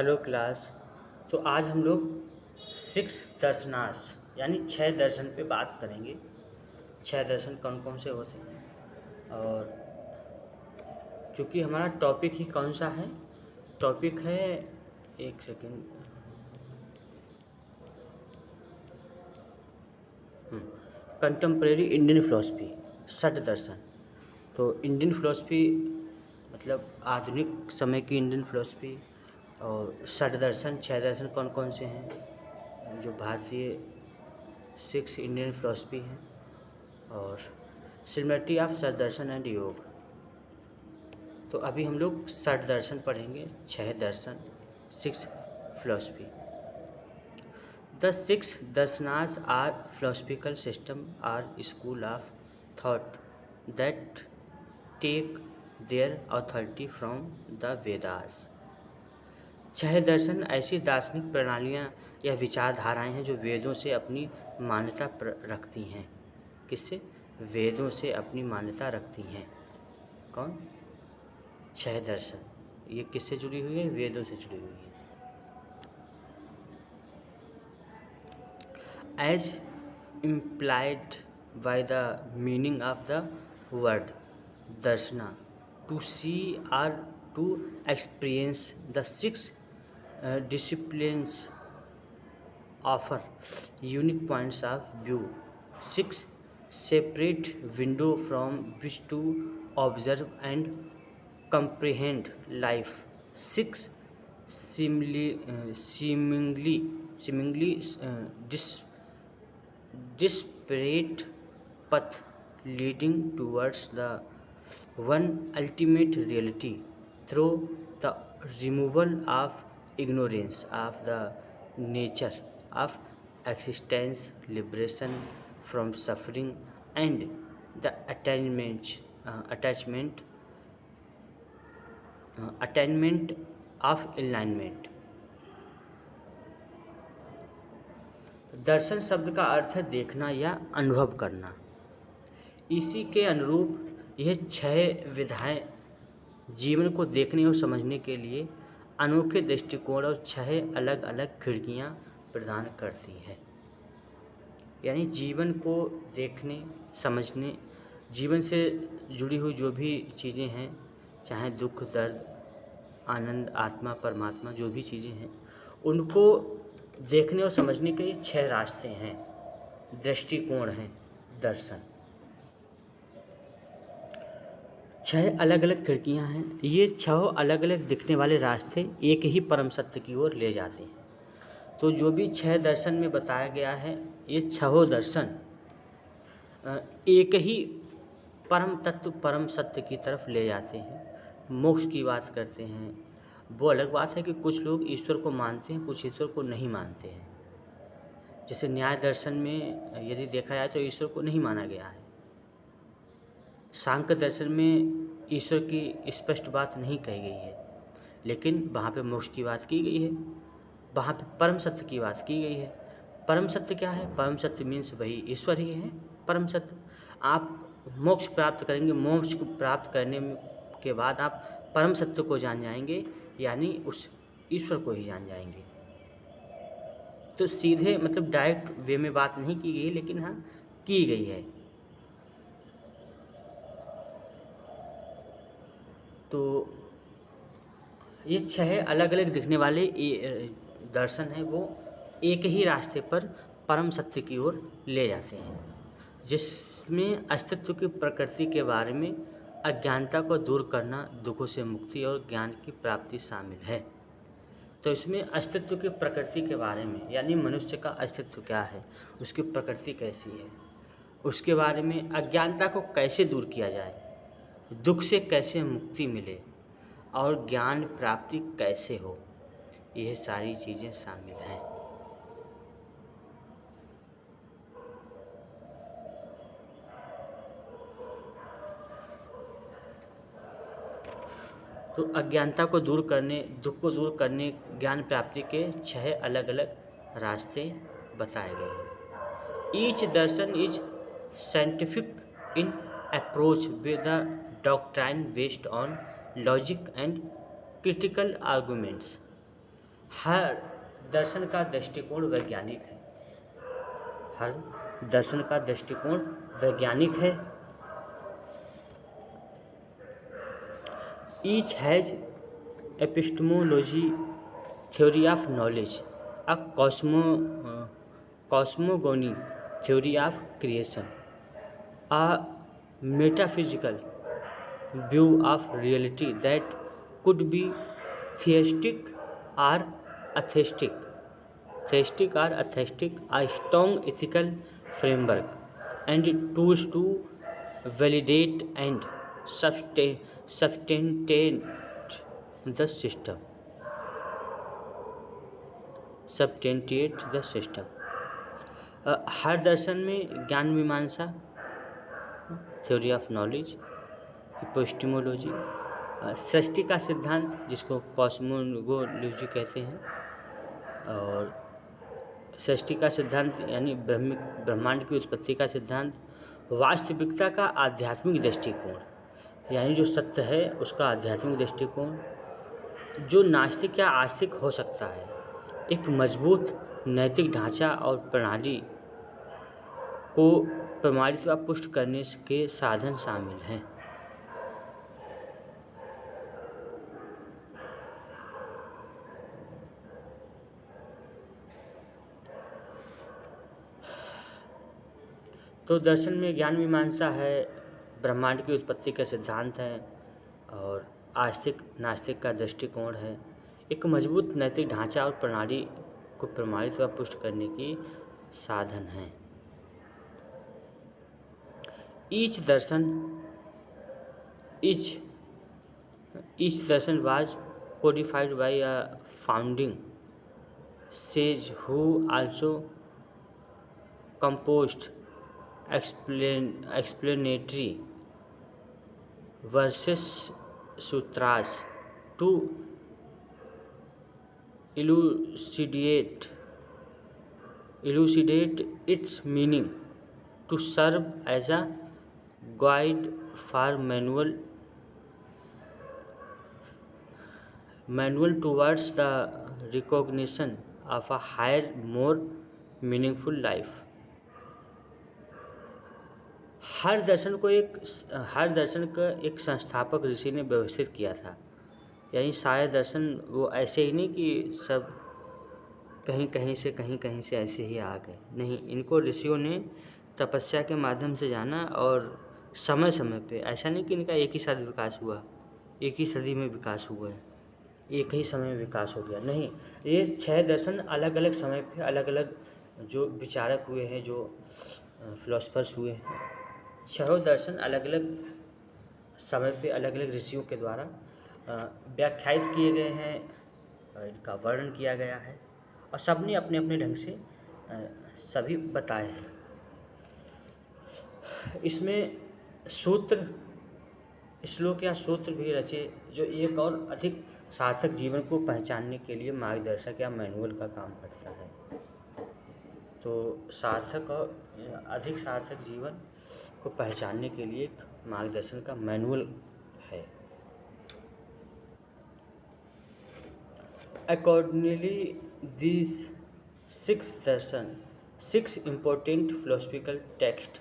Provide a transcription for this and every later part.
Hello class. तो आज हम लोग सिक्स दर्शनास यानी छह दर्शन पे बात करेंगे। छह दर्शन कौन कौन से होते हैं, और चूँकि हमारा टॉपिक ही कौन सा है, टॉपिक है, एक सेकेंड, कंटेम्प्रेरी इंडियन फिलोसफी, षट दर्शन। तो इंडियन फिलोसफी मतलब आधुनिक समय की इंडियन फिलोसफी, और षट दर्शन, छह दर्शन कौन कौन से हैं जो भारतीय सिक्स इंडियन फिलोसफी हैं, और similarity of shat darshan and yoga. तो अभी हम लोग षट दर्शन पढ़ेंगे, छह दर्शन, six philosophy. The six darshanas are philosophical system or school of thought that take their authority from the Vedas। छह दर्शन ऐसी दार्शनिक प्रणालियाँ या विचारधाराएँ हैं जो वेदों से अपनी मान्यता रखती हैं। किससे? वेदों से अपनी मान्यता रखती हैं। कौन? छह दर्शन। ये किससे जुड़ी हुई है? वेदों से जुड़ी हुई है। As implied by the meaning of the word darshana, to see or to experience, the six disciplines offer unique points of view, six separate windows from which to observe and comprehend life, six seemingly disparate path leading towards the one ultimate reality through the removal of ignorance of the nature of existence, liberation from suffering, and the attainment of enlightenment। दर्शन शब्द का अर्थ है देखना या अनुभव करना। इसी के अनुरूप यह छह विधाएं जीवन को देखने और समझने के लिए अनोखे दृष्टिकोण और छह अलग अलग खिड़कियां प्रदान करती है। यानी जीवन को देखने, समझने, जीवन से जुड़ी हुई जो भी चीज़ें हैं, चाहे दुख, दर्द, आनंद, आत्मा, परमात्मा, जो भी चीज़ें हैं, उनको देखने और समझने के ये छह रास्ते हैं, दृष्टिकोण हैं दर्शन। छह अलग अलग खिड़कियां हैं। ये छह अलग अलग दिखने वाले रास्ते एक ही परम सत्य की ओर ले जाते हैं। तो जो भी छह दर्शन में बताया गया है, ये छहों दर्शन एक ही परम तत्व, परम सत्य की तरफ ले जाते हैं, मोक्ष की बात करते हैं। वो अलग बात है कि कुछ लोग ईश्वर को मानते हैं, कुछ ईश्वर को नहीं मानते हैं। जैसे न्याय दर्शन में यदि देखा जाए तो ईश्वर को नहीं माना गया है। सांख्य दर्शन में ईश्वर की स्पष्ट बात नहीं कही गई है, लेकिन वहाँ पे मोक्ष की बात की गई है, वहाँ पे परम सत्य की बात की गई है। परम सत्य क्या है? परम सत्य मीन्स वही ईश्वर ही है परम सत्य। आप मोक्ष प्राप्त करेंगे, मोक्ष को प्राप्त करने के बाद आप परम सत्य को जान जाएंगे, यानी उस ईश्वर को ही जान जाएंगे। तो सीधे मतलब डायरेक्ट वे में बात नहीं की गई, लेकिन हाँ की गई है। तो ये छह अलग अलग दिखने वाले दर्शन हैं, वो एक ही रास्ते पर परम सत्य की ओर ले जाते हैं, जिसमें अस्तित्व की प्रकृति के बारे में अज्ञानता को दूर करना, दुखों से मुक्ति और ज्ञान की प्राप्ति शामिल है। तो इसमें अस्तित्व की प्रकृति के बारे में, यानी मनुष्य का अस्तित्व क्या है, उसकी प्रकृति कैसी है, उसके बारे में, अज्ञानता को कैसे दूर किया जाए, दुख से कैसे मुक्ति मिले और ज्ञान प्राप्ति कैसे हो, यह सारी चीज़ें शामिल हैं। तो अज्ञानता को दूर करने, दुख को दूर करने, ज्ञान प्राप्ति के छह अलग अलग रास्ते बताए गए हैं। Each darshan is scientific in approach with the doctrine based on logic and critical arguments. हर दर्शन का दृष्टिकोण वैज्ञानिक है। हर दर्शन का दृष्टिकोण वैज्ञानिक है। Each has epistemology theory of knowledge, a cosmogony theory of creation, a metaphysical view of reality that could be theistic or atheistic, a strong ethical framework, and tools to validate and substantiate the system. हर दर्शन में ज्ञान मीमांसा, theory of knowledge, epistemology, सृष्टि का सिद्धांत जिसको कॉस्मोगोलॉजी कहते हैं, और सृष्टि का सिद्धांत यानी ब्रह्मांड की उत्पत्ति का सिद्धांत, वास्तविकता का आध्यात्मिक दृष्टिकोण यानी जो सत्य है उसका आध्यात्मिक दृष्टिकोण, जो नास्तिक या आस्तिक हो सकता है, एक मजबूत नैतिक ढांचा और प्रणाली को प्रमाणित व पुष्ट करने के साधन शामिल हैं। तो दर्शन में ज्ञान मीमांसा है, ब्रह्मांड की उत्पत्ति का सिद्धांत है, और आस्तिक नास्तिक का दृष्टिकोण है, एक मजबूत नैतिक ढांचा और प्रणाली को प्रमाणित व पुष्ट करने की साधन हैं। Each darshan was codified by a founding sage who also composed explanatory verses sutras to elucidate its meaning, to serve as a guide for manual towards the recognition of a higher, more meaningful life. हर दर्शन का एक संस्थापक ऋषि ने व्यवस्थित किया था, यानी सारे दर्शन वो ऐसे ही नहीं कि सब कहीं से ऐसे ही आ गए, नहीं, इनको ऋषियों ने तपस्या के माध्यम से जाना, और समय समय पे, ऐसा नहीं कि इनका एक ही साथ विकास हुआ, एक ही सदी में विकास हुआ है, एक ही समय में विकास हो गया, नहीं, ये 6 दर्शन अलग अलग समय पे अलग अलग जो विचारक हुए हैं, जो फिलोसफर्स हुए हैं, 6 दर्शन अलग अलग समय पे अलग अलग ऋषियों के द्वारा व्याख्यायित किए गए हैं, इनका वर्णन किया गया है, और सबने अपने अपने ढंग से सभी बताए हैं। इसमें श्लोक या सूत्र भी रचे जो एक और अधिक सार्थक जीवन को पहचानने के लिए मार्गदर्शक या मैनुअल का काम करता है। तो सार्थक और अधिक सार्थक जीवन को पहचानने के लिए एक मार्गदर्शन का मैनुअल है। Accordingly, these 6 important philosophical text,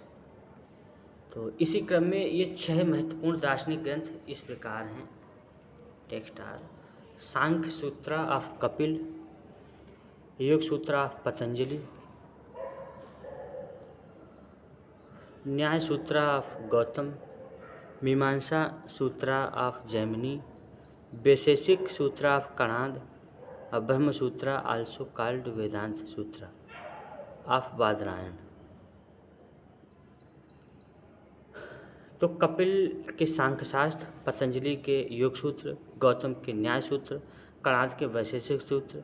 तो इसी क्रम में ये 6 महत्वपूर्ण दार्शनिक ग्रंथ इस प्रकार हैं। टेक्स्ट आर सांख्य सूत्र ऑफ कपिल, योग सूत्र ऑफ पतंजलि, न्याय सूत्र ऑफ गौतम, मीमांसा सूत्र ऑफ जैमिनी, वैशेषिक सूत्र ऑफ कणाद, और ब्रह्म सूत्र आल्सो कॉल्ड वेदांत सूत्र ऑफ बादरायण। तो कपिल के सांख्य शास्त्र, पतंजलि के योग सूत्र, गौतम के न्याय सूत्र, कणाद के वैशेषिक सूत्र,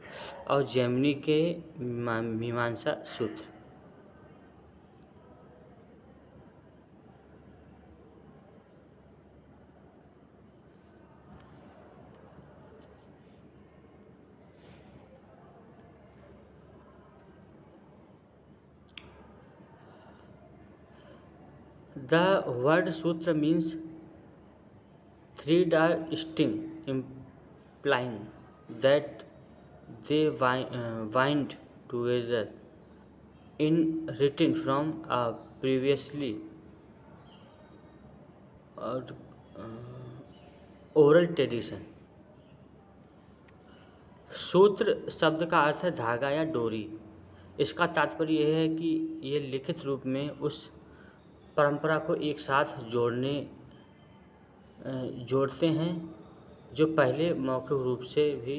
और जैमिनी के मीमांसा सूत्र। The word sutra means thread or string, implying that they wind together in written from a previously और ओरल ट्रेडिशन। सूत्र शब्द का अर्थ है धागा या डोरी। इसका तात्पर्य यह है कि ये लिखित रूप में उस परंपरा को एक साथ जोड़ते हैं जो पहले मौखिक रूप से भी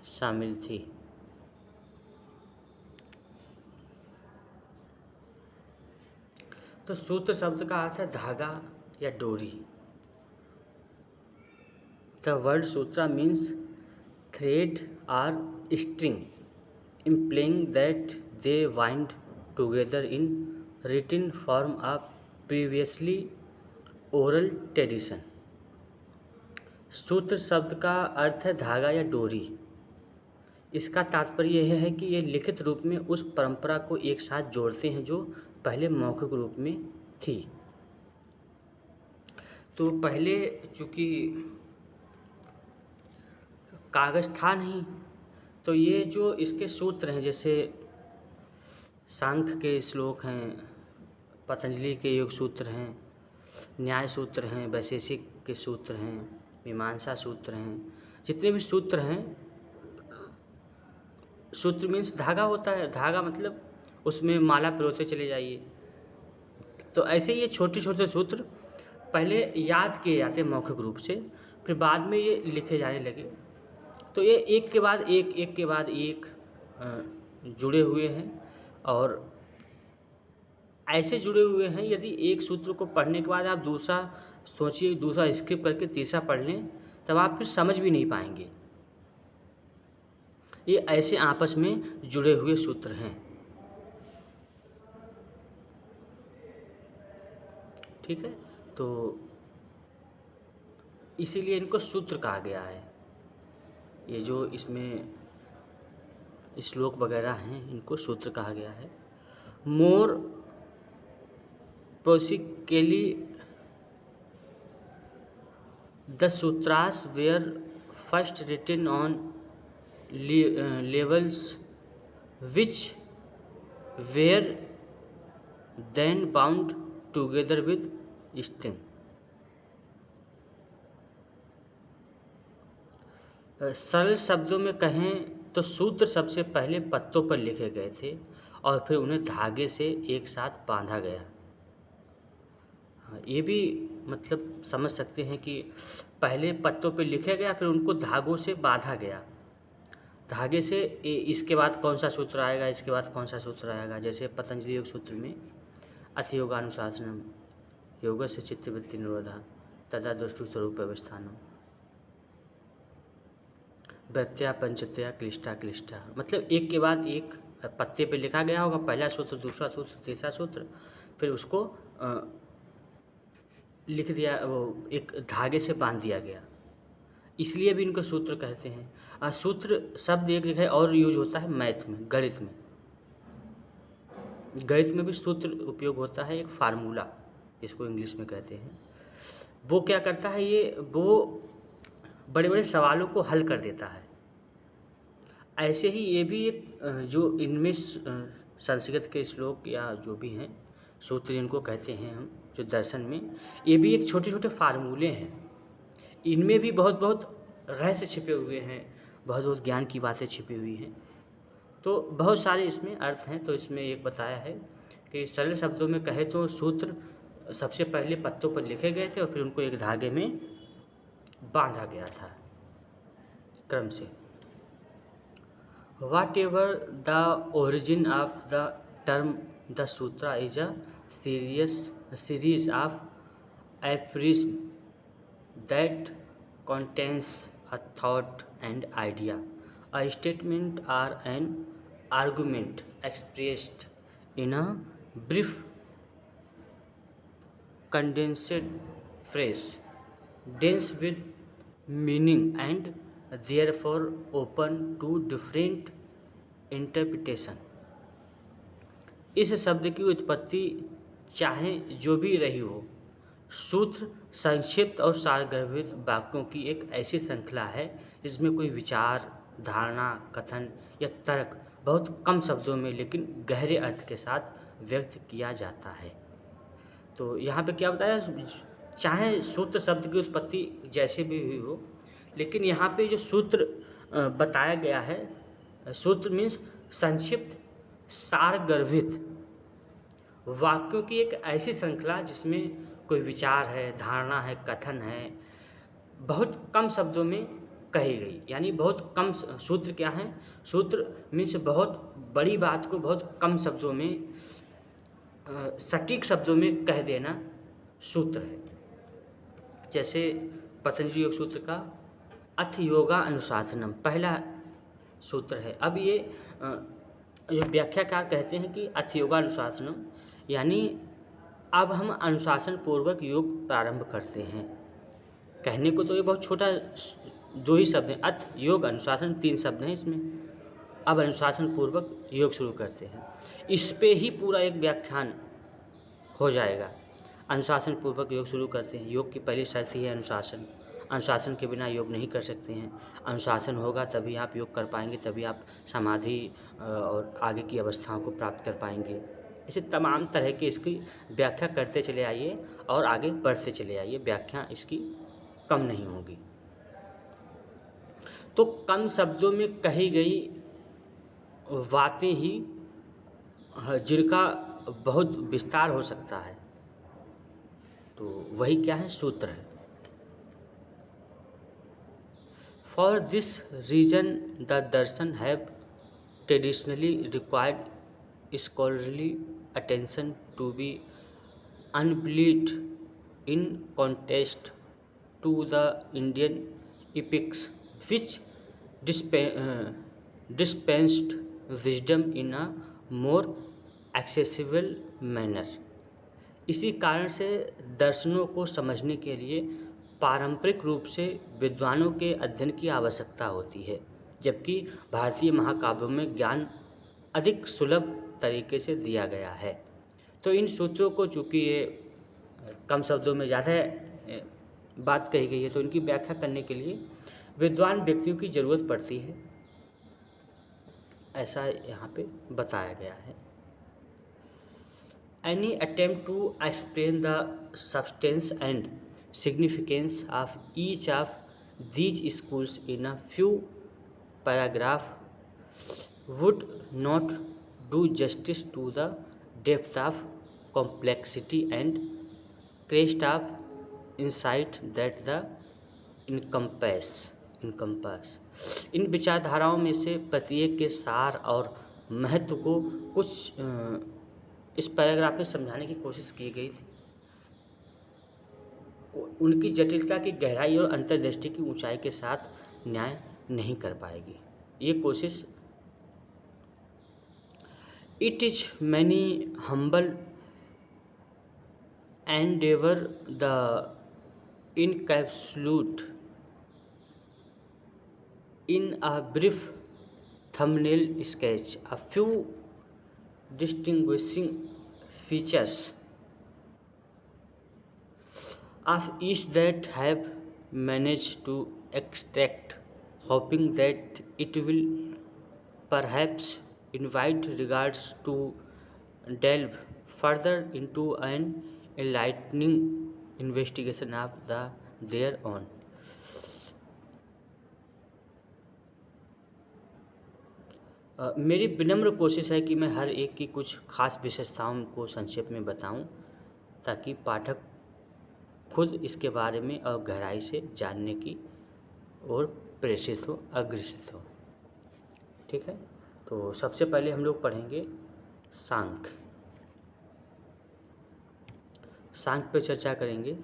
शामिल थी। तो सूत्र शब्द का अर्थ है धागा या डोरी। The word Sutra means thread और string, implying that they wind together in written form a previously oral tradition। सूत्र शब्द का अर्थ है धागा या डोरी। इसका तात्पर्य यह है कि ये लिखित रूप में उस परंपरा को एक साथ जोड़ते हैं जो पहले मौखिक रूप में थी। तो पहले चूँकि कागज़ था नहीं, तो ये जो इसके सूत्र हैं, जैसे सांख्य के श्लोक हैं, पतंजलि के योग सूत्र हैं, न्याय सूत्र हैं, वैशेषिक के सूत्र हैं, मीमांसा सूत्र हैं, जितने भी सूत्र हैं, सूत्र मीन्स धागा होता है। धागा मतलब उसमें माला पिरोते चले जाइए। तो ऐसे ये छोटे छोटे सूत्र पहले याद किए जाते मौखिक रूप से, फिर बाद में ये लिखे जाने लगे। तो ये एक के बाद एक, एक के बाद एक जुड़े हुए हैं, और ऐसे जुड़े हुए हैं यदि एक सूत्र को पढ़ने के बाद आप दूसरा सोचिए, दूसरा स्किप करके तीसरा पढ़ लें, तब आप फिर समझ भी नहीं पाएंगे। ये ऐसे आपस में जुड़े हुए सूत्र हैं। ठीक है, तो इसीलिए इनको सूत्र कहा गया है। ये जो इसमें श्लोक वगैरह हैं, इनको सूत्र कहा गया है। More precisely the sutras were first written on leaves which were then bound together with string. सरल शब्दों में कहें तो सूत्र सबसे पहले पत्तों पर लिखे गए थे और फिर उन्हें धागे से एक साथ बांधा गया। ये भी मतलब समझ सकते हैं कि पहले पत्तों पर लिखे गया, फिर उनको धागों से बांधा गया। धागे से इसके बाद कौन सा सूत्र आएगा, इसके बाद कौन सा सूत्र आएगा। जैसे पतंजलि योग सूत्र में अतियोगानुशासनम योगस्य चित्तवृत्ति निरोधा तदा दुष्टु स्वरूप अवस्थानम व्यत्यय पंचतया क्लिष्टा क्लिष्टा, मतलब एक के बाद एक पत्ते पे लिखा गया होगा, पहला सूत्र, दूसरा सूत्र, तीसरा सूत्र, फिर उसको लिख दिया, वो एक धागे से बांध दिया गया। इसलिए भी इनको सूत्र कहते हैं। सूत्र शब्द एक जगह और यूज होता है मैथ में, गणित में। गणित में भी सूत्र उपयोग होता है, एक फार्मूला इसको इंग्लिश में कहते हैं। वो क्या करता है, वो बड़े बड़े सवालों को हल कर देता है। ऐसे ही ये भी एक जो इनमें संस्कृत के श्लोक या जो भी हैं सूत्र इनको कहते हैं हम, जो दर्शन में, ये भी एक छोटे छोटे फार्मूले हैं। इनमें भी बहुत बहुत रहस्य छिपे हुए हैं, बहुत बहुत ज्ञान की बातें छिपी हुई हैं। तो बहुत सारे इसमें अर्थ हैं। तो इसमें एक बताया है कि सरल शब्दों में कहे तो सूत्र सबसे पहले पत्तों पर लिखे गए थे और फिर उनको एक धागे में बांधा गया था क्रम से। Whatever the origin of the term the sutra is a series of aphorism that contains a thought and idea, a statement or an argument expressed in a brief condensed phrase, dense with meaning and therefore open to different interpretation। इस शब्द की उत्पत्ति चाहे जो भी रही हो, सूत्र संक्षिप्त और सारगर्भित वाक्यों की एक ऐसी श्रृंखला है जिसमें कोई विचार, धारणा, कथन या तर्क बहुत कम शब्दों में लेकिन गहरे अर्थ के साथ व्यक्त किया जाता है। तो यहाँ पे क्या बताया, चाहे सूत्र शब्द की उत्पत्ति जैसे भी हुई हो, लेकिन यहाँ पे जो सूत्र बताया गया है, सूत्र मीन्स संक्षिप्त, सारगर्भित वाक्यों की एक ऐसी श्रृंखला जिसमें कोई विचार है, धारणा है, कथन है, बहुत कम शब्दों में कही गई। यानी बहुत कम सूत्र क्या हैं, सूत्र मीन्स बहुत बड़ी बात को बहुत कम शब्दों में, सटीक शब्दों में कह देना सूत्र है। जैसे पतंजलि योग सूत्र का अथ योगा अनुशासनम पहला सूत्र है। अब ये जो व्याख्याकार कहते हैं कि अथ योगा अनुशासनम, यानी अब हम अनुशासन पूर्वक योग प्रारंभ करते हैं। कहने को तो ये बहुत छोटा 2 ही शब्द हैं, अथ योग अनुशासन 3 शब्द हैं इसमें। अब अनुशासन पूर्वक योग शुरू करते हैं, इस पे ही पूरा एक व्याख्यान हो जाएगा। अनुशासन पूर्वक योग शुरू करते हैं। योग की पहली शर्त ही है अनुशासन। अनुशासन के बिना योग नहीं कर सकते हैं। अनुशासन होगा तभी आप योग कर पाएंगे, तभी आप समाधि और आगे की अवस्थाओं को प्राप्त कर पाएंगे। इसे तमाम तरह की इसकी व्याख्या करते चले आइए और आगे बढ़ते चले आइए, व्याख्या इसकी कम नहीं होगी। तो कम शब्दों में कही गई बातें ही जिनका बहुत विस्तार हो सकता है, तो वही क्या है, सूत्र है। For this reason the darshan have traditionally required scholarly attention to be unveiled in contrast to the Indian epics which dispensed wisdom in a more accessible manner। इसी कारण से दर्शनों को समझने के लिए पारंपरिक रूप से विद्वानों के अध्ययन की आवश्यकता होती है, जबकि भारतीय महाकाव्यों में ज्ञान अधिक सुलभ तरीके से दिया गया है। तो इन सूत्रों को, चूँकि ये कम शब्दों में ज़्यादा बात कही गई है, तो इनकी व्याख्या करने के लिए विद्वान व्यक्तियों की ज़रूरत पड़ती है, ऐसा यहाँ पे बताया गया है। Any attempt to explain the substance and significance of each of these schools in a few paragraphs would not do justice to the depth of complexity and crest of insight that the encompass। इन विचारधाराओं में से प्रत्येक के सार और महत्व को कुछ इस पैराग्राफ में समझाने की कोशिश की गई थी। उनकी जटिलता की गहराई और अंतर्दृष्टि की ऊंचाई के साथ न्याय नहीं कर पाएगी ये कोशिश। It is many humble Endeavour the encapsulate in a brief thumbnail sketch a few distinguishing features of each that have managed to extract, hoping that it will perhaps invite regards to delve further into an enlightening investigation of their own। मेरी विनम्र कोशिश है कि मैं हर एक की कुछ खास विशेषताओं को संक्षेप में बताऊं, ताकि पाठक खुद इसके बारे में और गहराई से जानने की ओर प्रेषित हो, अग्रसित हो। ठीक है, तो सबसे पहले हम लोग पढ़ेंगे सांख्य। सांख्य पे चर्चा करेंगे।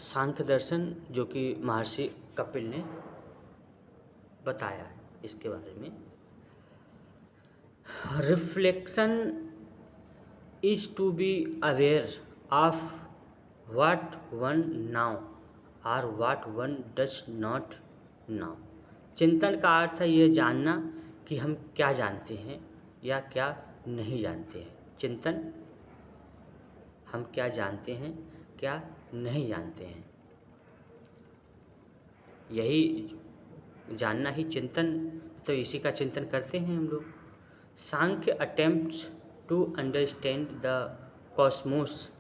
सांख्य दर्शन जो कि महर्षि कपिल ने बताया है, इसके बारे में। Reflection is to be aware of what one know और what one does not know. चिंतन का अर्थ है यह जानना कि हम क्या जानते हैं या क्या नहीं जानते हैं। चिंतन, हम क्या जानते हैं, क्या नहीं जानते हैं, यही जानना ही चिंतन, तो इसी का चिंतन करते हैं हम लोग। Samkhya attempts to understand the cosmos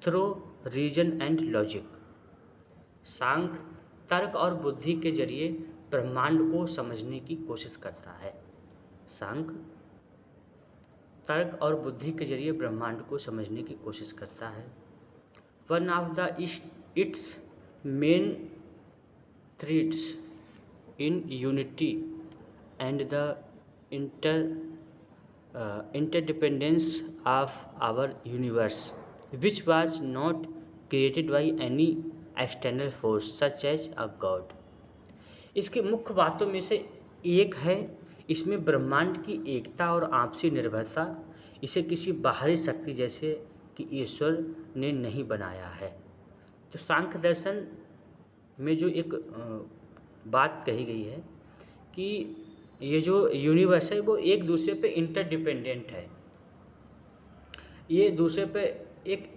through reason and logic. Samkhya तर्क और बुद्धि के जरिए ब्रह्मांड को समझने की कोशिश करता है। सांख्य तर्क और बुद्धि के जरिए ब्रह्मांड को समझने की कोशिश करता है। One of the it's main threads in unity and the interdependence of our universe, which was not created by any external force such as a god। इसकी मुख्य बातों में से एक है इसमें ब्रह्मांड की एकता और आपसी निर्भरता। इसे किसी बाहरी शक्ति जैसे कि ईश्वर ने नहीं बनाया है। तो सांख्य दर्शन में जो एक बात कही गई है कि ये जो यूनिवर्स है वो एक दूसरे पे इंटरडिपेंडेंट है, ये दूसरे पे एक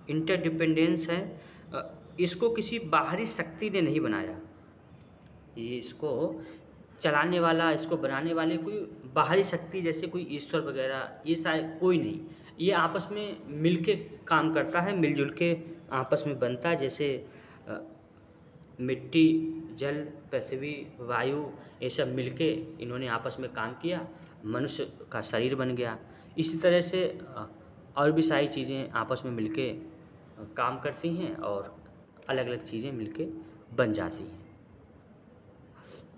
इंटरडिपेंडेंस है। इसको किसी बाहरी शक्ति ने नहीं बनाया, ये इसको चलाने वाला, इसको बनाने वाले कोई बाहरी शक्ति जैसे कोई ईश्वर वगैरह ये शायद कोई नहीं। ये आपस में मिलके काम करता है, मिलजुल के आपस में बनता है। जैसे मिट्टी, जल, पृथ्वी, वायु, ये सब मिलके इन्होंने आपस में काम किया, मनुष्य का शरीर बन गया। इसी तरह से और भी सारी चीज़ें आपस में मिलके काम करती हैं और अलग अलग चीज़ें मिलके बन जाती हैं।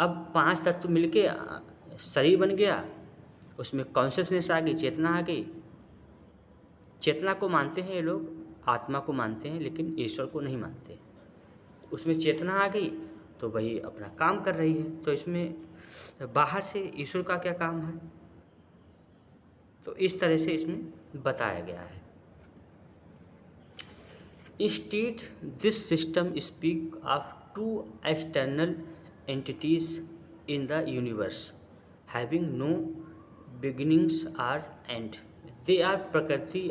अब 5 तत्व मिलके शरीर बन गया, उसमें कॉन्शियसनेस आ गई, चेतना आ गई। चेतना को मानते हैं ये लोग, आत्मा को मानते हैं, लेकिन ईश्वर को नहीं मानते। उसमें चेतना आ गई तो वही अपना काम कर रही है। तो इसमें बाहर से ईश्वर का क्या काम है, तो इस तरह से इसमें बताया गया है। Instead this system speak of 2 external entities in the universe having no beginnings or end. They are prakriti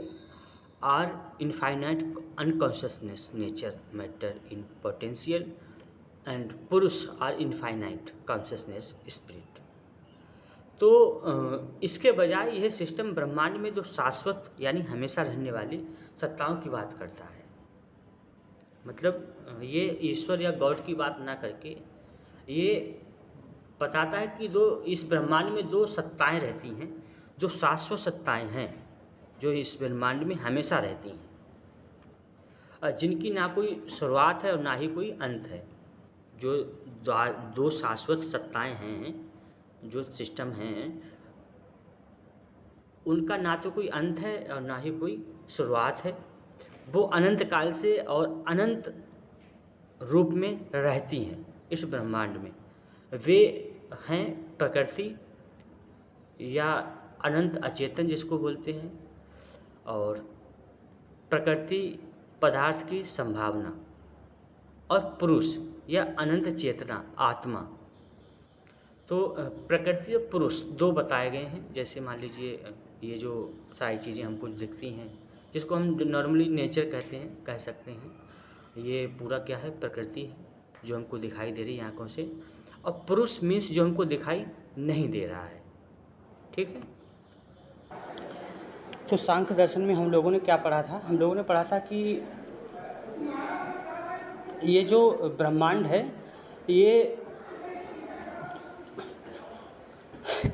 are infinite unconsciousness, nature, matter in potential, and पुरुष are infinite consciousness, spirit। तो इसके बजाय यह सिस्टम ब्रह्मांड में जो शाश्वत यानी हमेशा रहने वाली सत्ताओं की बात करता है। मतलब ये ईश्वर या गॉड की बात ना करके ये बताता है कि इस ब्रह्मांड में 2 सत्ताएं रहती हैं, जो शाश्वत सत्ताएं हैं, जो इस ब्रह्मांड में हमेशा रहती हैं, जिनकी ना कोई शुरुआत है और ना ही कोई अंत है। जो 2 शाश्वत सत्ताएं हैं, जो सिस्टम हैं, उनका ना तो कोई अंत है और ना ही कोई शुरुआत है। वो अनंत काल से और अनंत रूप में रहती हैं इस ब्रह्मांड में। वे हैं प्रकृति या अनंत अचेतन जिसको बोलते हैं, और प्रकृति पदार्थ की संभावना, और पुरुष या अनंत चेतना आत्मा। तो प्रकृति और पुरुष 2 बताए गए हैं। जैसे मान लीजिए ये जो सारी चीज़ें हमको दिखती हैं, जिसको हम नॉर्मली नेचर कह सकते हैं, ये पूरा क्या है, प्रकृति है जो हमको दिखाई दे रही है आँखों से, और पुरुष मीन्स जो हमको दिखाई नहीं दे रहा है। ठीक है। तो सांख्य दर्शन में हम लोगों ने क्या पढ़ा था, हम लोगों ने पढ़ा था कि ये जो ब्रह्मांड है ये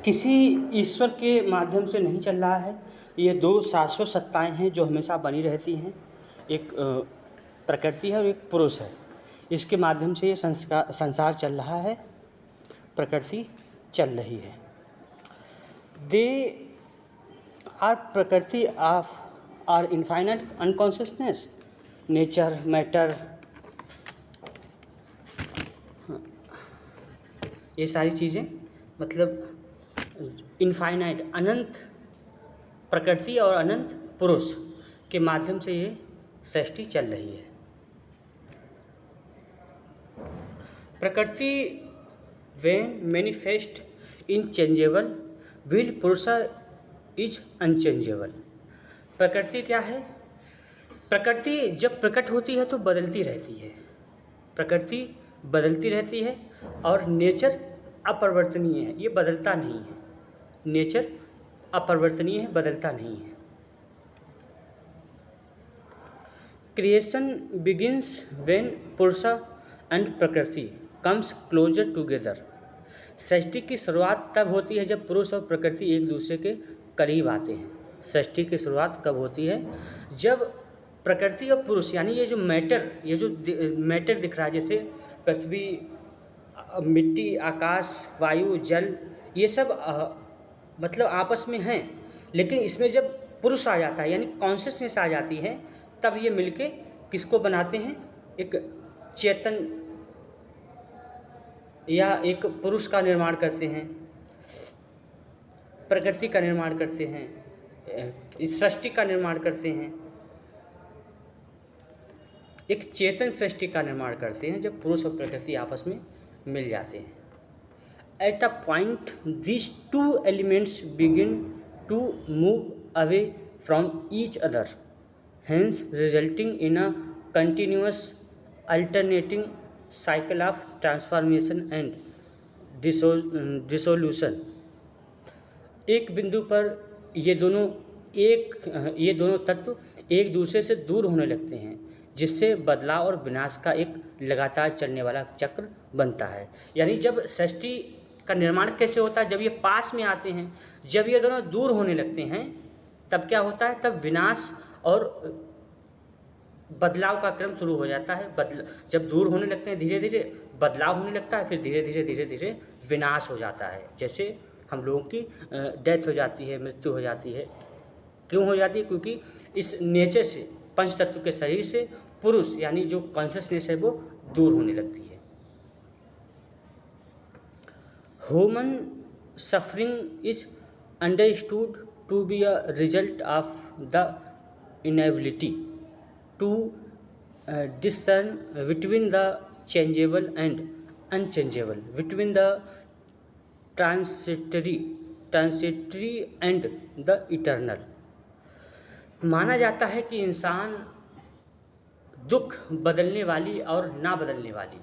किसी ईश्वर के माध्यम से नहीं चल रहा है। ये 2 शाश्वत सत्ताएं हैं जो हमेशा बनी रहती हैं, एक प्रकृति है और एक पुरुष है। इसके माध्यम से ये संसार चल रहा है, प्रकृति चल रही है। They are prakriti of are infinite unconsciousness, nature, matter, ये सारी चीज़ें मतलब इनफाइनाइट अनंत प्रकृति और अनंत पुरुष के माध्यम से ये सृष्टि चल रही है। प्रकृति when manifest inchangeable will पुरुषा इज अनचेंजेबल। प्रकृति क्या है, प्रकृति जब प्रकट होती है तो बदलती रहती है। प्रकृति बदलती रहती है और नेचर अपरिवर्तनीय है, ये बदलता नहीं है। नेचर अपरिवर्तनीय है, बदलता नहीं है। क्रिएशन बिगिंस व्हेन पुरुषा एंड प्रकृति कम्स क्लोजर टुगेदर। सृष्टि की शुरुआत तब होती है जब पुरुष और प्रकृति एक दूसरे के करीब आते हैं। सृष्टि की शुरुआत कब होती है? जब प्रकृति और पुरुष, यानी ये जो मैटर दिख रहा है, जैसे पृथ्वी, मिट्टी, आकाश, वायु, जल, ये सब मतलब आपस में हैं, लेकिन इसमें जब पुरुष आ जाता है यानी कॉन्शियसनेस आ जाती है, तब ये मिलके किसको बनाते हैं? एक चेतन या एक पुरुष का निर्माण करते हैं, प्रकृति का निर्माण करते हैं, इस सृष्टि का निर्माण करते हैं, एक चेतन सृष्टि का निर्माण करते हैं जब पुरुष और प्रकृति आपस में मिल जाते हैं। At a point these two elements begin to move away from each other, hence resulting in a continuous alternating cycle of transformation and dissolution। एक बिंदु पर ये दोनों तत्व एक दूसरे से दूर होने लगते हैं, जिससे बदलाव और विनाश का एक लगातार चलने वाला चक्र बनता है। यानी जब सृष्टि का निर्माण कैसे होता है? जब ये पास में आते हैं, जब ये दोनों दूर होने लगते हैं, तब क्या होता है? तब विनाश और बदलाव का क्रम शुरू हो जाता है। जब दूर होने लगते हैं, धीरे धीरे बदलाव होने लगता है, फिर धीरे धीरे विनाश हो जाता है। जैसे हम लोगों की डेथ हो जाती है, मृत्यु हो जाती है। क्यों हो जाती है? क्योंकि इस नेचर से, पंच तत्व के शरीर से पुरुष यानी जो कॉन्शियसनेस है वो दूर होने लगती है। Human suffering is understood to be a result of the inability to discern between the changeable and unchangeable, between the transitory and the eternal। माना जाता है कि इंसान दुख बदलने वाली और ना बदलने वाली,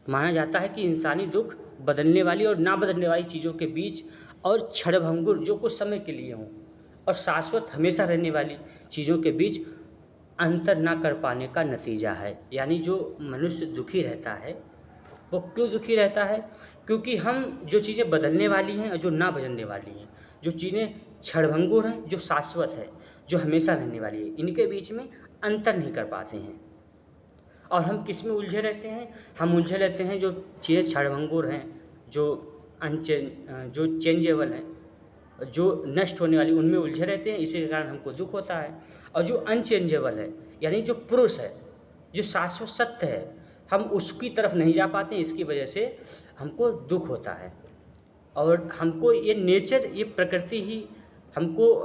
माना जाता है कि इंसानी दुख बदलने वाली और ना बदलने वाली चीज़ों के बीच और क्षणभंगुर जो कुछ समय के लिए हों और शाश्वत हमेशा रहने वाली चीज़ों के बीच अंतर ना कर पाने का नतीजा है। यानी जो मनुष्य दुखी रहता है वो क्यों दुखी रहता है? क्योंकि हम जो चीज़ें बदलने वाली हैं और जो ना बदलने वाली हैं, जो चीज़ें क्षणभंगुर हैं, जो शाश्वत है, जो हमेशा रहने वाली है, इनके बीच में अंतर नहीं कर पाते हैं। और हम किस में उलझे रहते हैं? हम उलझे रहते हैं जो चीज़ें क्षणभंगुर हैं, जो चेंजेबल हैं, जो नष्ट होने वाली, उनमें उलझे रहते हैं। इसी के कारण हमको दुख होता है। और जो अनचेंजेबल है यानी जो पुरुष है, जो शाश्वत सत्य है, हम उसकी तरफ नहीं जा पाते हैं। इसकी वजह से हमको दुख होता है। और हमको ये नेचर, ये प्रकृति ही हमको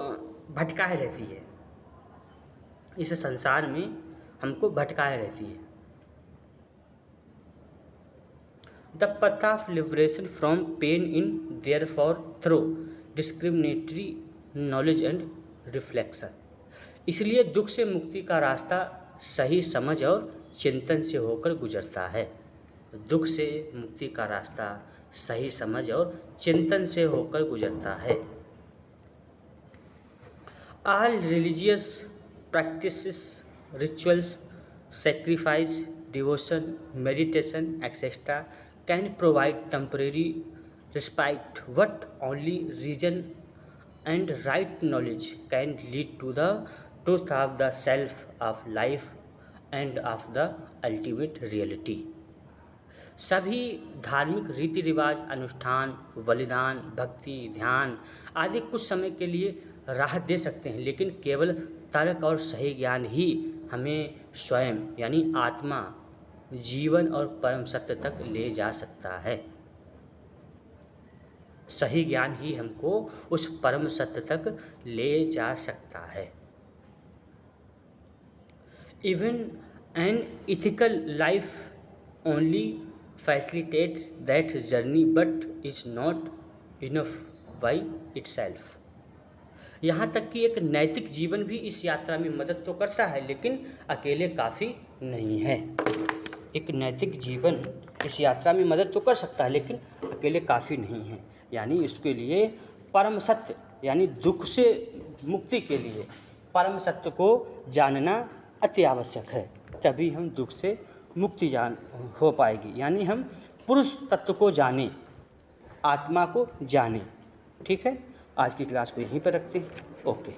भटकाए रहती है, इस संसार में हमको भटकाए रहती है। The path of liberation from pain in therefore through discriminatory knowledge and reflection। इसलिए दुख से मुक्ति का रास्ता सही समझ और चिंतन से होकर गुजरता है। दुख से मुक्ति का रास्ता सही समझ और चिंतन से होकर गुजरता है। All religious practices, rituals, sacrifice, devotion, meditation, etc. can provide temporary respite, but only reason and right knowledge can lead to the truth of the self, of life and of the ultimate reality। सभी धार्मिक रीति रिवाज, अनुष्ठान, बलिदान, भक्ति, ध्यान आदि कुछ समय के लिए राहत दे सकते हैं, लेकिन केवल तर्क और सही ज्ञान ही हमें स्वयं यानी आत्मा, जीवन और परम सत्य तक ले जा सकता है। सही ज्ञान ही हमको उस परम सत्य तक ले जा सकता है। Even an ethical life only facilitates that journey but is not enough by itself। यहाँ तक कि एक नैतिक जीवन भी इस यात्रा में मदद तो करता है, लेकिन अकेले काफ़ी नहीं है। एक नैतिक जीवन इस यात्रा में मदद तो कर सकता है, लेकिन अकेले काफ़ी नहीं है। यानी इसके लिए परम सत्य यानी दुख से मुक्ति के लिए परम सत्य को जानना अति आवश्यक है, तभी हम दुख से मुक्ति हो पाएगी। यानी हम पुरुष तत्व को जानें, आत्मा को जानें। ठीक है, आज की क्लास को यहीं पर रखते हैं। ओके।